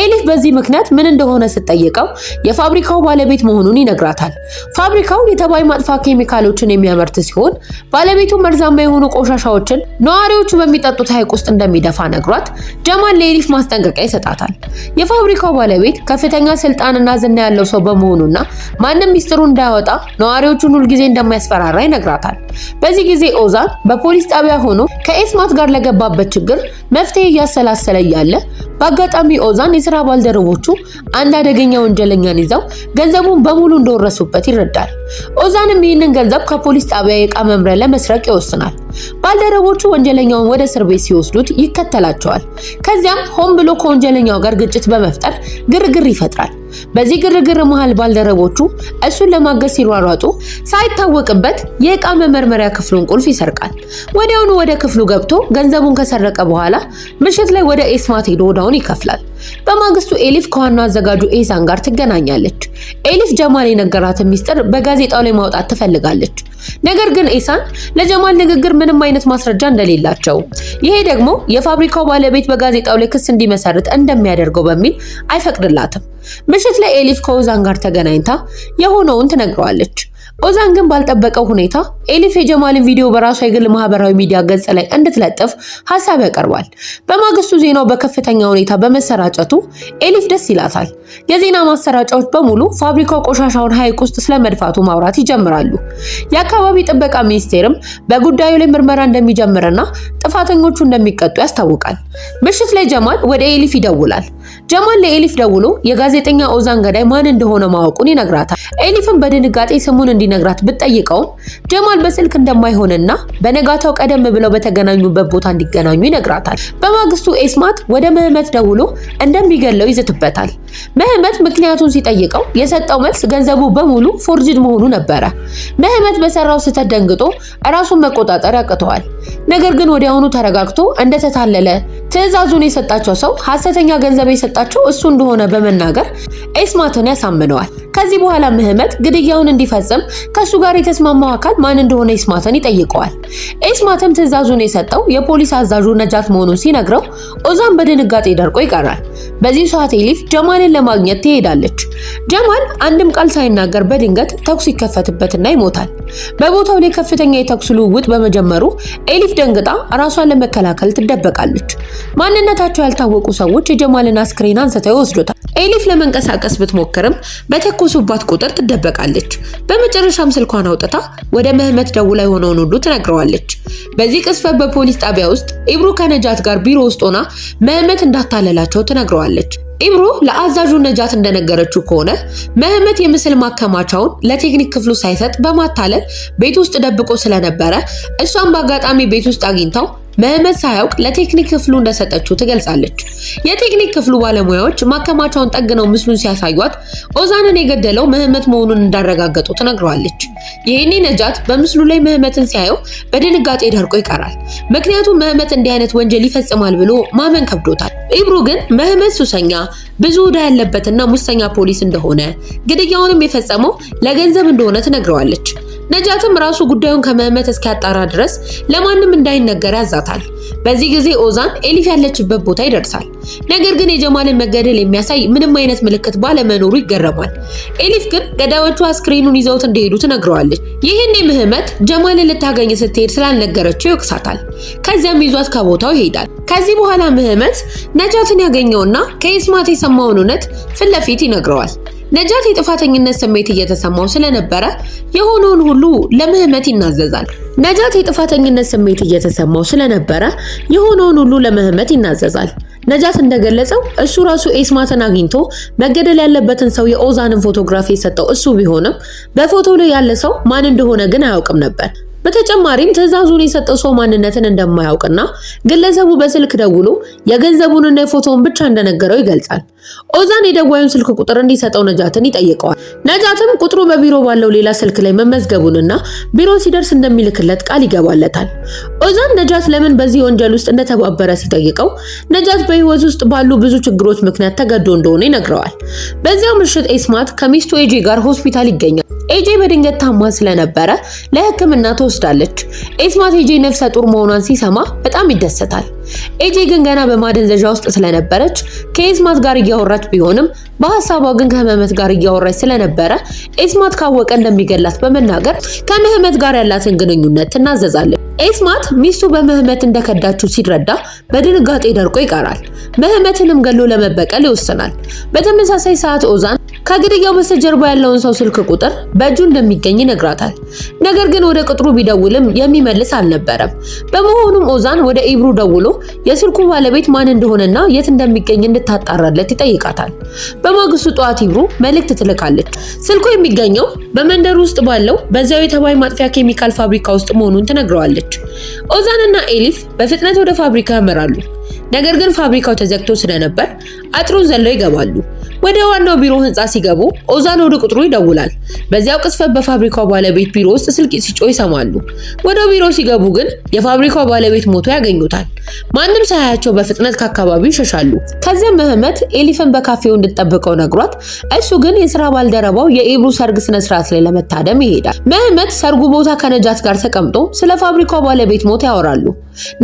ኤሊፍ በዚህ ምክንያት ምን እንደሆነ ስትጠይቀው የፋብሪካው ባለቤት መሆኑን ይነግራታል። ፋብሪካው የተባይ ማጥፋት ኬሚካሎችን የሚያመርት ሲሆን ባለቤቱ መርዛማ የሆኑ ቆሻሻዎችን ነዋሪዎቹ በሚጠጡት ሐይቅ ውስጥ እንደሚደፋ ነግሯት ጀማል ለኤሊፍ ማስጠንቀቂያ ይሰጣታል። የፋብሪካው ባለቤት ከፍተኛ ስልጣን እና ዝና ያለው ሰው በመሆኑና ማንም ሚስጥሩ እንዳያወጣ ነዋሪዎቹን ሁሉ ጊዜ እንደማያስፈራራ ይነግራታል። በዚህ ጊዜ ኦዛን በፖሊስ ጣቢያ ሆኖ ከኤስማት ጋር ለገባበት ችግር መፍትሄ እያሰላሰለ ያለ በአጋጣሚ ኦዛን የሥራ ባልደረቦቹ አንድ አደገኛ ወንጀለኛን ይዘው ገንዘቡን በሙሉ እንደወረሱበት ይረዳል። ኦዛንም ይህንን ገንዘብ ከፖሊስ ጣቢያ የዕቃ መምሪያ ለመስረቅ ይወስናል። ባልደረቦቹ ወንጀለኛውን ወደ እስር ቤት ሲወስዱት ይከተላቸዋል። ከዚያም ሆን ብሎ ከወንጀለኛው ጋር ግጭት በመፍጠር ግርግር ይፈጥራል። በዚህ ግርግር መሃል ባልደረቦቹ እሱን ለማገዝ ሲሯሯጡ ሳይታወቅበት የዕቃ መመርመሪያ ክፍሉን ቁልፍ ይሰርቃል። ወዲያውኑ ወደ ክፍሉ ገብቶ ገንዘቡን ከሰረቀ በኋላ ምሽት ላይ ወደ ኤስማት ሄዶ ወዳውን ይከፍላል። በማግስቱ ኤሊፍ ከዋናው አዘጋጁ ኤሳን ጋር ትገናኛለች። ኤሊፍ ጀማል የነገራትን ሚስጥር በጋዜጣው ላይ ማውጣት ትፈልጋለች። ነገር ግን ኤሳን ለጀማል ንግግር ምንም አይነት ማስረጃ እንደሌላቸው፣ ይሄ ደግሞ የፋብሪካው ባለቤት በጋዜጣው ላይ ክስ እንዲመሰርት እንደሚያደርገው በሚል አይፈቅድላትም። ምሽት ላይ ኤሊፍ ከኦዛን ጋር ተገናኝታ የሆነውን ትነግረዋለች። ኦዛን ግን ባልጠበቀው ሁኔታ ኤሊፍ የጀማልን ቪዲዮ በራሷ የግል ማህበራዊ ሚዲያ ገጽ ላይ እንድትለጥፍ ሐሳብ ያቀርባል። በማግስቱ ዜናው በከፍተኛ ሁኔታ በመሰራጨቱ ኤሊፍ ደስ ይላታል። የዜና ማሰራጫዎች በሙሉ ፋብሪካው ቆሻሻውን ሐይቅ ውስጥ ስለመድፋቱ ማውራት ይጀምራሉ። የአካባቢ ጥበቃ ሚኒስቴርም በጉዳዩ ላይ ምርመራ እንደሚጀምርና ጥፋተኞቹ እንደሚቀጡ ያስታውቃል። ምሽት ላይ ጀማል ወደ ኤሊፍ ይደውላል። ጀማል ለኤሊፍ ደውሎ የጋዜጠኛ ኦዛን ገዳይ ማን እንደሆነ ማወቁን ይነግራታል። ኤሊፍም በድንጋጤ ስሙን እንዲነግራት ብትጠይቀውም ጀማል በስልክ እንደማይሆንና በነጋታው ቀደም ብለው በተገናኙበት ቦታ እንዲገናኙ ይነግራታል። በማግስቱ ኤስማት ወደ ምህመት ደውሎ እንደሚገለው ይዝትበታል። ምህመት ምክንያቱን ሲጠይቀው የሰጠው መልስ ገንዘቡ በሙሉ ፎርጅድ መሆኑ ነበረ። ምህመት በሰራው ስህተት ደንግጦ ራሱን መቆጣጠር ያቅተዋል። ነገር ግን ወዲያውኑ ተረጋግቶ እንደተታለለ ትዕዛዙን የሰጣቸው ሰው ሐሰተኛ ገንዘብ የሰጣቸው እሱ እንደሆነ በመናገር ኤስማትን ያሳምነዋል። ከዚህ በኋላ ምህመት ግድያውን እንዲፈጽም ከሱ ጋር የተስማማው አካል ማን እንደሆነ ኤስማትን ይጠይቀዋል። ኤስማትም ትዕዛዙን የሰጠው የፖሊስ አዛዡ ነጃት መሆኑን ሲነግረው ኦዛን በድንጋጤ ደርቆ ይቀራል። በዚህ ሰዓት ኤሊፍ ጀማል ጀማልን ለማግኘት ትሄዳለች። ጀማል አንድም ቃል ሳይናገር በድንገት ተኩስ ይከፈትበትና ይሞታል። በቦታው ላይ ከፍተኛ የተኩስ ልውውጥ በመጀመሩ ኤሊፍ ደንግጣ ራሷን ለመከላከል ትደበቃለች። ማንነታቸው ያልታወቁ ሰዎች የጀማልን አስክሬን አንስተው ይወስዱታል። ኤሊፍ ለመንቀሳቀስ ብትሞክርም በተኮሱባት ቁጥር ትደበቃለች። በመጨረሻም ስልኳን አውጥታ ወደ ምህመት ደውላ የሆነውን ሁሉ ትነግረዋለች። በዚህ ቅስፈት በፖሊስ ጣቢያ ውስጥ ኢብሩ ከነጃት ጋር ቢሮ ውስጥ ሆና ምህመት እንዳታለላቸው ትነግረዋለች። ኢብሩ ለአዛዡ ነጃት እንደነገረችው ከሆነ ምህመት የምስል ማከማቻውን ለቴክኒክ ክፍሉ ሳይሰጥ በማታለል ቤት ውስጥ ደብቆ ስለነበረ እሷን በአጋጣሚ ቤት ውስጥ አግኝታው ምህመት ሳያውቅ ለቴክኒክ ክፍሉ እንደሰጠችው ትገልጻለች። የቴክኒክ ክፍሉ ባለሙያዎች ማከማቻውን ጠግነው ምስሉን ሲያሳዩት ኦዛንን የገደለው ምህመት መሆኑን እንዳረጋገጡ ትነግረዋለች። ይሄኔ ነጃት በምስሉ ላይ ምህመትን ሲያየው በድንጋጤ ደርቆ ይቀራል። ምክንያቱም ምህመት እንዲህ አይነት ወንጀል ይፈጽማል ብሎ ማመን ከብዶታል። ኢብሩ ግን ምህመት ሱሰኛ፣ ብዙ ዕዳ ያለበትና ሙሰኛ ፖሊስ እንደሆነ ግድያውንም የፈጸመው ለገንዘብ እንደሆነ ትነግረዋለች። ነጃትም ራሱ ጉዳዩን ከምህመት እስኪያጣራ ድረስ ለማንም እንዳይነገር ያዛታል። በዚህ ጊዜ ኦዛን ኤሊፍ ያለችበት ቦታ ይደርሳል። ነገር ግን የጀማልን መገደል የሚያሳይ ምንም አይነት ምልክት ባለመኖሩ ይገረማል። ኤሊፍ ግን ገዳዮቹ አስክሬኑን ይዘውት እንደሄዱ ትነግረዋለች። ይህኔ ምህመት ጀማልን ልታገኝ ስትሄድ ስላልነገረችው ይወቅሳታል። ከዚያም ይዟት ከቦታው ይሄዳል። ከዚህ በኋላ ምህመት ነጃትን ያገኘውና ከኢስማት የሰማውን እውነት ፊት ለፊት ይነግረዋል። ነጃት የጥፋተኝነት ስሜት እየተሰማው ስለነበረ የሆነውን ሁሉ ለምህመት ይናዘዛል። ነጃት እንደገለጸው እሱ ራሱ ኢስማትን አግኝቶ መገደል ያለበትን ሰው የኦዛንን ፎቶግራፊ የሰጠው እሱ ቢሆንም በፎቶው ላይ ያለ ሰው ማን እንደሆነ ግን አያውቅም ነበር። በተጨማሪም ትዕዛዙን የሰጠው ሰው ማንነትን እንደማያውቅና ግለሰቡ በስልክ ደውሎ የገንዘቡንና የፎቶውን ብቻ እንደነገረው ይገልጻል። ኦዛን የደዋዩን ስልክ ቁጥር እንዲሰጠው ነጃትን ይጠይቀዋል። ነጃትም ቁጥሩ በቢሮ ባለው ሌላ ስልክ ላይ መመዝገቡንና ቢሮ ሲደርስ እንደሚልክለት ቃል ይገባለታል። ኦዛን ነጃት ለምን በዚህ ወንጀል ውስጥ እንደተባበረ ሲጠይቀው ነጃት በህይወት ውስጥ ባሉ ብዙ ችግሮች ምክንያት ተገዶ እንደሆነ ይነግረዋል። በዚያው ምሽት ኢስማት ከሚስቱ ኤጄ ጋር ሆስፒታል ይገኛል። ኤጄ በድንገት ታማ ስለነበረ ለሕክምና ተወስዳለች። ኢስማት ኤጄ ነፍሰ ጡር መሆኗን ሲሰማ በጣም ይደሰታል። ኤጄ ግን ገና በማደንዘዣ ውስጥ ስለነበረች ከኢስማት ጋር እያወራች ቢሆንም በሐሳቧ ግን ከምህመት ጋር እያወራች ስለነበረ ኢስማት ካወቀ እንደሚገላት በመናገር ከምህመት ጋር ያላትን ግንኙነት ትናዘዛለች። ኢስማት ሚስቱ በምህመት እንደከዳችው ሲረዳ በድንጋጤ ደርቆ ይቀራል። ምህመትንም ገሎ ለመበቀል ይወስናል። በተመሳሳይ ሰዓት ኦዛን ከግድያው በስተጀርባ ያለውን ሰው ስልክ ቁጥር በእጁ እንደሚገኝ ይነግራታል። ነገር ግን ወደ ቅጥሩ ቢደውልም የሚመልስ አልነበረም። በመሆኑም ኦዛን ወደ ኢብሩ ደውሎ የስልኩ ባለቤት ማን እንደሆነና የት እንደሚገኝ እንድታጣራለት ይጠይቃታል። በማግስቱ ጠዋት ኢብሩ መልእክት ትልካለች። ስልኩ የሚገኘው በመንደር ውስጥ ባለው በዚያው የተባይ ማጥፊያ ኬሚካል ፋብሪካ ውስጥ መሆኑን ትነግረዋለች። ኦዛንና ኤሊፍ በፍጥነት ወደ ፋብሪካ ያመራሉ። ነገር ግን ፋብሪካው ተዘግቶ ስለነበር አጥሩን ዘለው ይገባሉ። ወደ ዋናው ቢሮ ህንጻ ሲገቡ ኦዛን ወደ ቁጥሩ ይደውላል። በዚያው ቅስፈት በፋብሪካው ባለቤት ቢሮ ውስጥ ስልክ ሲጮህ ይሰማሉ። ወደ ቢሮ ሲገቡ ግን የፋብሪካው ባለቤት ሞቶ ያገኙታል። ማንም ሳያያቸው በፍጥነት ከአካባቢው ይሸሻሉ። ከዚያም ምህመት ኤሊፍን በካፌው እንድትጠብቀው ነግሯት እሱ ግን የሥራ ባልደረባው የኢብሩ ሰርግ ስነ ስርዓት ላይ ለመታደም ይሄዳል። ምህመት ሰርጉ ቦታ ከነጃት ጋር ተቀምጦ ስለ ፋብሪካው ባለቤት ሞት ያወራሉ።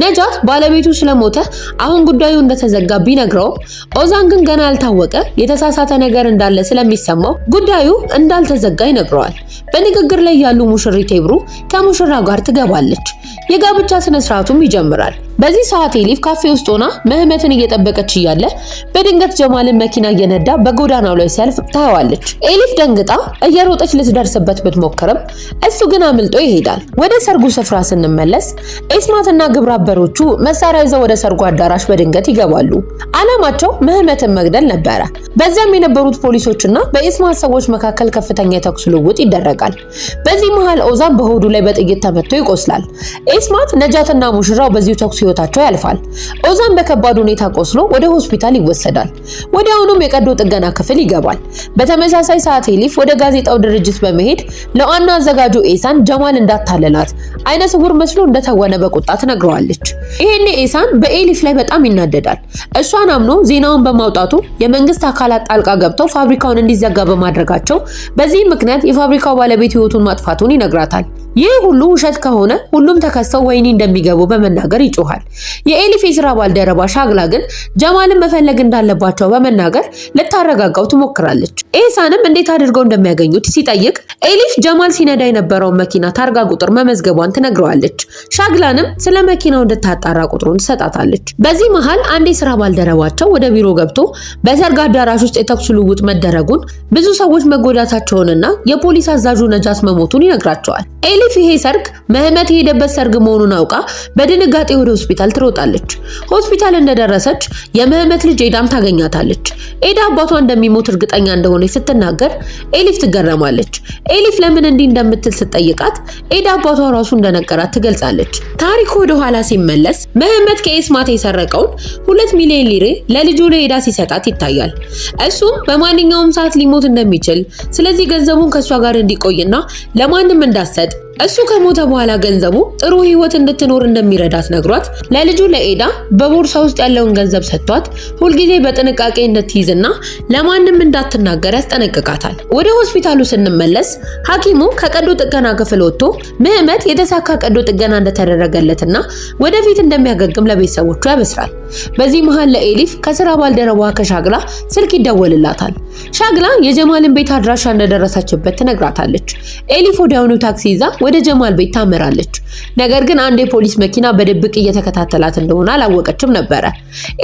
ነጃት ባለቤቱ ስለሞተ አሁን ጉዳዩ እንደተዘጋ ቢነግረውም ኦዛን ግን ገና ያልታወቀ የተሳሳተ ነገር እንዳለ ስለሚሰማው ጉዳዩ እንዳልተዘጋ ይነግረዋል። በንግግር ላይ ያሉ ሙሽሪት ኢብሩ ከሙሽራው ጋር ትገባለች። የጋብቻ ስነ ስርዓቱም ይጀምራል። በዚህ ሰዓት ኤሊፍ ካፌ ውስጥ ሆና ምህመትን እየጠበቀች እያለ በድንገት ጀማልን መኪና እየነዳ በጎዳናው ላይ ሲያልፍ ታየዋለች። ኤሊፍ ደንግጣ እየሮጠች ልትደርስበት ብትሞክርም እሱ ግን አምልጦ ይሄዳል። ወደ ሰርጉ ስፍራ ስንመለስ ኢስማትና ግብረ አበሮቹ መሳሪያ ይዘው ወደ ሰርጉ አዳራሽ በድንገት ይገባሉ። ዓላማቸው ምህመትን መግደል ነበረ። በዚያም የነበሩት ፖሊሶችና በኢስማት ሰዎች መካከል ከፍተኛ የተኩስ ልውውጥ ይደረጋል። በዚህ መሃል ኦዛን በሆዱ ላይ በጥይት ተመቶ ይቆስላል። ኢስማት ነጃትና ሙሽራው በዚሁ ተኩስ ህይወታቸው ያልፋል። ኦዛን በከባድ ሁኔታ ቆስሎ ወደ ሆስፒታል ይወሰዳል። ወዲያውኑም የቀዶ ጥገና ክፍል ይገባል። በተመሳሳይ ሰዓት ኤሊፍ ወደ ጋዜጣው ድርጅት በመሄድ ለዋና አዘጋጁ ኢሳን ጀማል እንዳታለላት አይነ ስውር መስሎ እንደተወነ በቁጣ ትነግረዋለች። ይሄኔ ኢሳን በኤሊፍ ላይ በጣም ይናደዳል። እሷን አምኖ ዜናውን በማውጣቱ የመንግስት አካላት ጣልቃ ገብተው ፋብሪካውን እንዲዘጋ በማድረጋቸው በዚህ ምክንያት የፋብሪካው ባለቤት ህይወቱን ማጥፋቱን ይነግራታል። ይህ ሁሉ ውሸት ከሆነ ሁሉም ተከሰው ወህኒ እንደሚገቡ በመናገር ይጮሃል። ይደግፋል። የኤሊፍ የስራ ባልደረባ ሻግላ ግን ጀማልን መፈለግ እንዳለባቸው በመናገር ልታረጋጋው ትሞክራለች። ኢህሳንም እንዴት አድርገው እንደሚያገኙት ሲጠይቅ ኤሊፍ ጀማል ሲነዳ የነበረውን መኪና ታርጋ ቁጥር መመዝገቧን ትነግረዋለች። ሻግላንም ስለ መኪናው እንድታጣራ ቁጥሩን ትሰጣታለች። በዚህ መሃል አንድ የስራ ባልደረባቸው ወደ ቢሮ ገብቶ በሰርግ አዳራሽ ውስጥ የተኩስ ልውውጥ መደረጉን፣ ብዙ ሰዎች መጎዳታቸውንና የፖሊስ አዛዡ ነጃት መሞቱን ይነግራቸዋል። ኤሊፍ ይሄ ሰርግ መህመት የሄደበት ሰርግ መሆኑን አውቃ በድንጋጤ ወደ ሆስፒታል ትሮጣለች። ሆስፒታል እንደደረሰች የመህመት ልጅ ኤዳም ታገኛታለች። ኤዳ አባቷ እንደሚሞት እርግጠኛ እንደሆነ ስትናገር ኤሊፍ ትገረማለች። ኤሊፍ ለምን እንዲህ እንደምትል ስትጠይቃት ኤዳ አባቷ ራሱ እንደነገራት ትገልጻለች። ታሪኩ ወደ ኋላ ሲመለስ መህመት ከኤስማት የሰረቀውን 2 ሚሊዮን ሊሬ ለልጁ ለኤዳ ሲሰጣት ይታያል። እሱም በማንኛውም ሰዓት ሊሞት እንደሚችል፣ ስለዚህ ገንዘቡን ከሷ ጋር እንዲቆይና ለማንም እንዳሰጥ እሱ ከሞተ በኋላ ገንዘቡ ጥሩ ህይወት እንድትኖር እንደሚረዳት ነግሯት ለልጁ ለኤዳ በቦርሳ ውስጥ ያለውን ገንዘብ ሰጥቷት ሁልጊዜ በጥንቃቄ እንድትይዝና ለማንም እንዳትናገር ያስጠነቅቃታል። ወደ ሆስፒታሉ ስንመለስ ሐኪሙ ከቀዶ ጥገና ክፍል ወጥቶ መህመት የተሳካ ቀዶ ጥገና እንደተደረገለትና ወደፊት እንደሚያገግም ለቤተሰቦቹ ያበስራል። በዚህ መሃል ለኤሊፍ ከስራ ባልደረባዋ ከሻግላ ስልክ ይደወልላታል። ሻግላ የጀማልን ቤት አድራሻ እንደደረሰችበት ትነግራታለች። ኤሊፍ ወዲያውኑ ታክሲ ይዛ ወደ ጀማል ቤት ታመራለች። ነገር ግን አንድ የፖሊስ መኪና በድብቅ እየተከታተላት እንደሆነ አላወቀችም ነበር።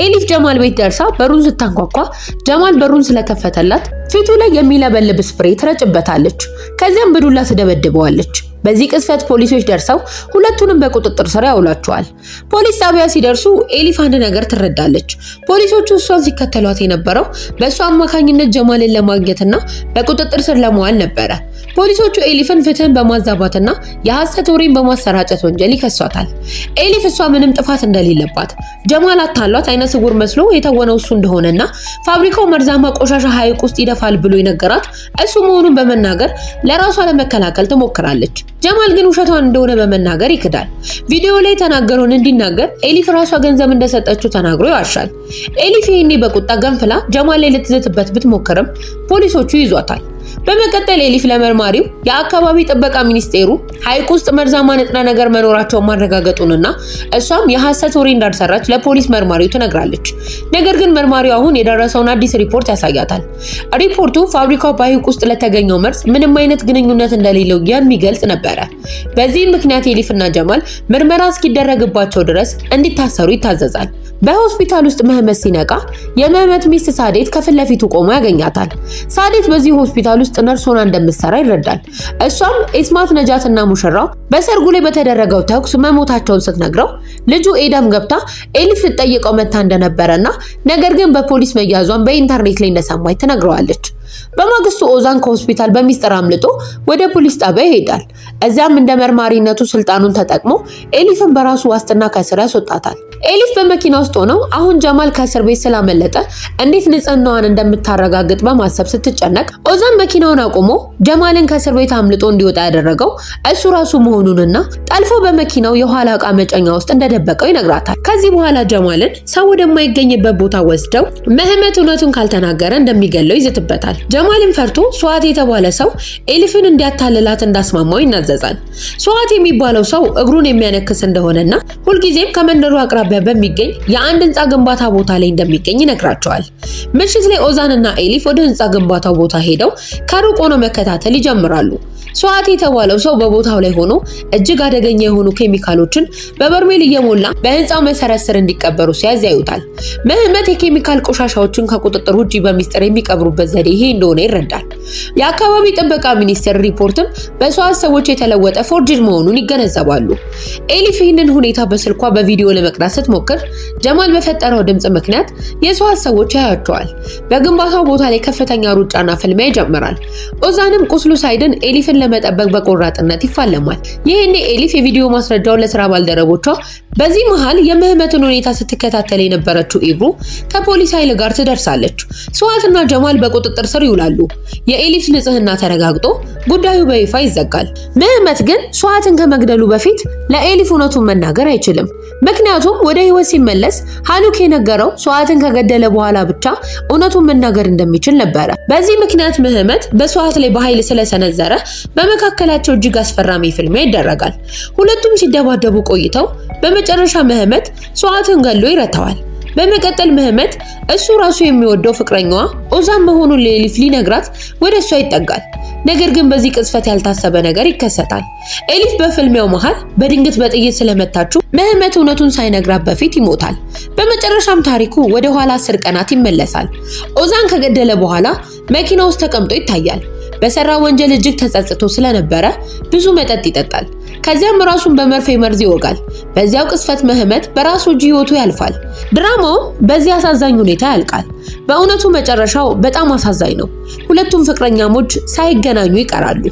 ኤሊፍ ጀማል ቤት ደርሳ በሩን ስታንኳኳ ጀማል በሩን ስለከፈተላት ፊቱ ላይ የሚለበልብ ስፕሬይ ትረጭበታለች። ከዚያም በዱላ ትደበድበዋለች። በዚህ ቅስፈት ፖሊሶች ደርሰው ሁለቱንም በቁጥጥር ስር ያውላቸዋል። ፖሊስ ጣቢያ ሲደርሱ ኤሊፍ አንድ ነገር ትረዳለች። ፖሊሶቹ እሷን ሲከተሏት የነበረው በእሷ አማካኝነት ጀማልን ለማግኘትና በቁጥጥር ስር ለመዋል ነበረ። ፖሊሶቹ ኤሊፍን ፍትህን በማዛባትና የሐሰት ወሬን በማሰራጨት ወንጀል ይከሷታል። ኤሊፍ እሷ ምንም ጥፋት እንደሌለባት ጀማል አታሏት አይነ ስውር መስሎ የተወነው እሱ እንደሆነና ፋብሪካው መርዛማ ቆሻሻ ሐይቅ ውስጥ ይደፋል ብሎ የነገራት እሱ መሆኑን በመናገር ለራሷ ለመከላከል ትሞክራለች። ጀማል ግን ውሸቷን እንደሆነ በመናገር ይክዳል። ቪዲዮ ላይ ተናገረውን እንዲናገር ኤሊፍ ራሷ ገንዘብ እንደሰጠችው ተናግሮ ይዋሻል። ኤሊፍ ይሄኔ በቁጣ ገንፍላ ጀማል ላይ ልትዘትበት ብትሞክርም ፖሊሶቹ ይዟታል። በመቀጠል ኤሊፍ ለመርማሪው የአካባቢ ጥበቃ ሚኒስቴሩ ሐይቅ ውስጥ መርዛማ ንጥረ ነገር መኖራቸውን ማረጋገጡንና እሷም የሐሰት ወሬ እንዳልሰራች ለፖሊስ መርማሪው ትነግራለች። ነገር ግን መርማሪው አሁን የደረሰውን አዲስ ሪፖርት ያሳያታል። ሪፖርቱ ፋብሪካው በሐይቅ ውስጥ ለተገኘው መርዝ ምንም አይነት ግንኙነት እንደሌለው የሚገልጽ ነበረ። በዚህም ምክንያት ኤሊፍና ጀማል ምርመራ እስኪደረግባቸው ድረስ እንዲታሰሩ ይታዘዛል። በሆስፒታል ውስጥ መህመት ሲነቃ የመህመት ሚስት ሳዴት ከፊት ለፊቱ ቆማ ያገኛታል። ሳዴት በዚህ ሆስፒታል ውስጥ ነርስ ሆና እንደምትሰራ ይረዳል። እሷም ኢስማት ነጃትና ሙሽራው በሰርጉ ላይ በተደረገው ተኩስ መሞታቸውን ስትነግረው ልጁ ኤዳም ገብታ ኤሊፍ ልትጠይቀው መታ እንደነበረና ነገር ግን በፖሊስ መያዟን በኢንተርኔት ላይ እንደሰማች ትነግረዋለች። በማግስቱ ኦዛን ከሆስፒታል በሚስጥር አምልጦ ወደ ፖሊስ ጣቢያ ይሄዳል። እዚያም እንደ መርማሪነቱ ስልጣኑን ተጠቅሞ ኤሊፍን በራሱ ዋስትና ከእስር ያስወጣታል። ኤሊፍ በመኪና ውስጥ ሆነው አሁን ጀማል ከእስር ቤት ስላመለጠ እንዴት ንጽህናዋን እንደምታረጋግጥ በማሰብ ስትጨነቅ ኦዛን መኪናውን አቁሞ ጀማልን ከእስር ቤት አምልጦ እንዲወጣ ያደረገው እሱ ራሱ መሆኑንና ጠልፎ በመኪናው የኋላ ዕቃ መጫኛ ውስጥ እንደደበቀው ይነግራታል። ከዚህ በኋላ ጀማልን ሰው ወደማይገኝበት ቦታ ወስደው መህመት እውነቱን ካልተናገረ እንደሚገለው ይዝትበታል። ጀማልን ፈርቶ ሱዓት የተባለ ሰው ኤሊፍን እንዲያታልላት እንዳስማማው ይናዘዛል። ሱዓት የሚባለው ሰው እግሩን የሚያነክስ እንደሆነና ሁልጊዜም ከመንደሩ አቅራቢያ በሚገኝ የአንድ ህንጻ ግንባታ ቦታ ላይ እንደሚገኝ ይነግራቸዋል። ምሽት ላይ ኦዛንና ኤሊፍ ወደ ህንጻ ግንባታው ቦታ ሄደው ከሩቅ ሆነው መከታተል ይጀምራሉ። ሱዓት የተባለው ሰው በቦታው ላይ ሆኖ እጅግ አደገኛ የሆኑ ኬሚካሎችን በበርሜል እየሞላ በህንጻው መሰረት ስር እንዲቀበሩ ሲያዝ ያዩታል። መህመት የኬሚካል ቆሻሻዎችን ከቁጥጥር ውጪ በሚስጥር የሚቀብሩበት ዘዴ ይሄ እንደሆነ ይረዳል። የአካባቢ ጥበቃ ሚኒስቴር ሪፖርትም በሱዓት ሰዎች የተለወጠ ፎርጅድ መሆኑን ይገነዘባሉ። ኤሊፍ ይህንን ሁኔታ በስልኳ በቪዲዮ ለመቅዳት ስትሞክር ጀማል በፈጠረው ድምጽ ምክንያት የሱዓት ሰዎች ያያቸዋል። በግንባታው ቦታ ላይ ከፍተኛ ሩጫና ፍልሚያ ይጀምራል። ኦዛንም ቁስሉ ሳይድን ኤሊፍን ለመጠበቅ በቆራጥነት ይፋለማል። ይሄኔ ኤሊፍ የቪዲዮ ማስረጃውን ለስራ ባልደረቦቿ በዚህ መሃል የመህመትን ሁኔታ ስትከታተል የነበረችው ኢብሩ ከፖሊስ ኃይል ጋር ትደርሳለች። ሱዓትና ጀማል በቁጥጥር ስር ይውላሉ። የኤሊፍ ንጽህና ተረጋግጦ ጉዳዩ በይፋ ይዘጋል። መህመት ግን ሱዓትን ከመግደሉ በፊት ለኤሊፍ እውነቱን መናገር አይችልም። ምክንያቱም ወደ ህይወት ሲመለስ ሃኑክ የነገረው ሱዓትን ከገደለ በኋላ ብቻ እውነቱን መናገር እንደሚችል ነበረ። በዚህ ምክንያት መህመት በሱዓት ላይ በኃይል ስለሰነዘረ በመካከላቸው እጅግ አስፈራሚ ፍልሚያ ይደረጋል። ሁለቱም ሲደባደቡ ቆይተው በመጨረሻ ምህመት ሱዓትን ገሎ ይረታዋል። በመቀጠል ምህመት እሱ ራሱ የሚወደው ፍቅረኛዋ ኦዛን መሆኑን ለኤሊፍ ሊነግራት ወደ እሷ ይጠጋል። ነገር ግን በዚህ ቅጽበት ያልታሰበ ነገር ይከሰታል። ኤሊፍ በፍልሚያው መሃል በድንገት በጥይት ስለመታችው ምህመት እውነቱን ሳይነግራት በፊት ይሞታል። በመጨረሻም ታሪኩ ወደ ኋላ 10 ቀናት ይመለሳል። ኦዛን ከገደለ በኋላ መኪና ውስጥ ተቀምጦ ይታያል። በሰራ ወንጀል እጅግ ተጸጽቶ ስለነበረ ብዙ መጠጥ ይጠጣል። ከዚያም ራሱን በመርፌ መርዝ ይወጋል። በዚያው ቅጽበት ምህመት በራሱ እጅ ህይወቱ ያልፋል። ድራማው በዚህ አሳዛኝ ሁኔታ ያልቃል። በእውነቱ መጨረሻው በጣም አሳዛኝ ነው። ሁለቱም ፍቅረኛሞች ሳይገናኙ ይቀራሉ።